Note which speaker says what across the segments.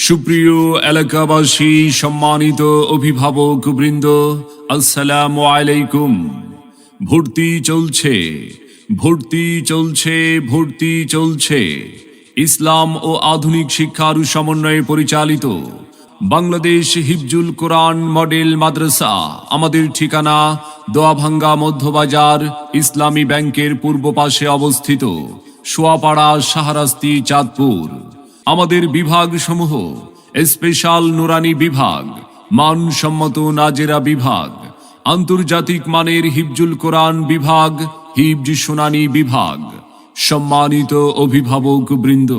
Speaker 1: সুপ্রিয় এলাকাবাসী, সম্মানিত অভিভাবক বৃন্দ, আসসালামু আলাইকুম। ভর্তি চলছে, ভর্তি চলছে, ভর্তি চলছে। ইসলাম ও আধুনিক শিক্ষার সমন্বয়ে পরিচালিত বাংলাদেশ হিফজুল কোরআন মডেল মাদ্রাসা। আমাদের ঠিকানা দোয়াভাঙ্গা মধ্যবাজার, ইসলামী ব্যাংকের পূর্ব পাশে অবস্থিত, সোয়াপাড়া, শাহরাস্তি, চাঁদপুর। আমাদের বিভাগ সমূহ: স্পেশাল নুরানি বিভাগ, মানসম্মত নাজেরা বিভাগ, আন্তর্জাতিক মানের হিফজুল কোরআন বিভাগ, হিফজ শুনানি বিভাগ। সম্মানিত অভিভাবক বৃন্দ,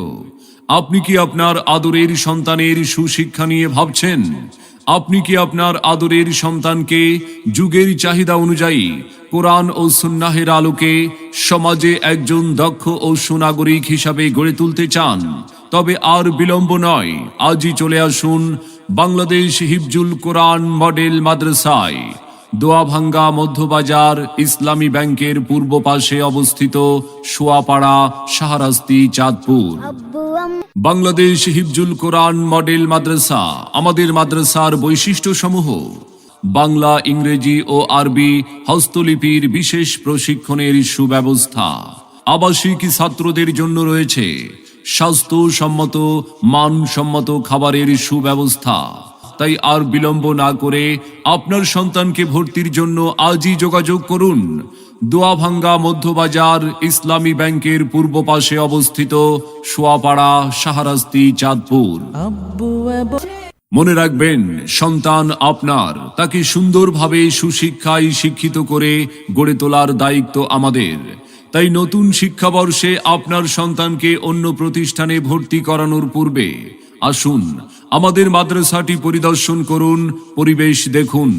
Speaker 1: আপনি কি আপনার আদরের সন্তানের সুশিক্ষা নিয়ে ভাবছেন? আপনি কি আপনার আদরের সন্তানকে যুগের চাহিদা অনুযায়ী কোরআন ও সুন্নাহের আলোকে সমাজে একজন দক্ষ ও সুনাগরিক হিসাবে গড়ে তুলতে চান? তবে আর বিলম্ব নয়, আজই চলে আসুন বাংলাদেশ হিফজুল কোরআন মডেল মাদ্রাসায়, দোয়াভাঙ্গা মধ্যবাজার, ইসলামী ব্যাংকের পূর্ব পাশে অবস্থিত, সোয়াপাড়া, শাহরাস্তি, চাঁদপুর। বাংলাদেশ হিফজুল কোরআন মডেল মাদ্রাসা। আমাদের মাদ্রাসার বৈশিষ্ট্য সমূহ: বাংলা, ইংরেজি ও আরবি হস্তলিপির বিশেষ প্রশিক্ষণের সুব্যবস্থা। আবাসিক ছাত্রদের জন্য রয়েছে স্বাস্থ্যসম্মত, মানসম্মত খাবারের সুব্যবস্থা। তাই আর বিলম্ব না করে আপনার সন্তানকে ভর্তির জন্য আজই যোগাযোগ করুন। দোয়াভাঙ্গা মধ্যবাজার, ইসলামী ব্যাংকের পূর্ব পাশে অবস্থিত, সোয়াপাড়া, শাহরাস্তি, চাঁদপুর। মনে রাখবেন, সন্তান আপনার, তাকে সুন্দরভাবে সুশিক্ষায় শিক্ষিত করে গড়ে তোলার দায়িত্ব আমাদের। তাই নতুন শিক্ষাবর্ষে আপনার সন্তানকে অন্য প্রতিষ্ঠানে ভর্তি করানোর পূর্বে আসুন আমাদের মাদ্রাসাটি পরিদর্শন করুন, পরিবেশ দেখুন,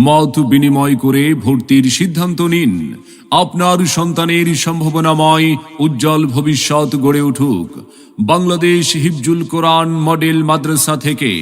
Speaker 1: মত বিনিময় করে ভর্তির সিদ্ধান্ত নিন। আপনার সন্তানের সম্ভাবনাময় উজ্জ্বল ভবিষ্যৎ গড়ে উঠুক বাংলাদেশ হিফজুল কোরআন মডেল মাদ্রাসা থেকে।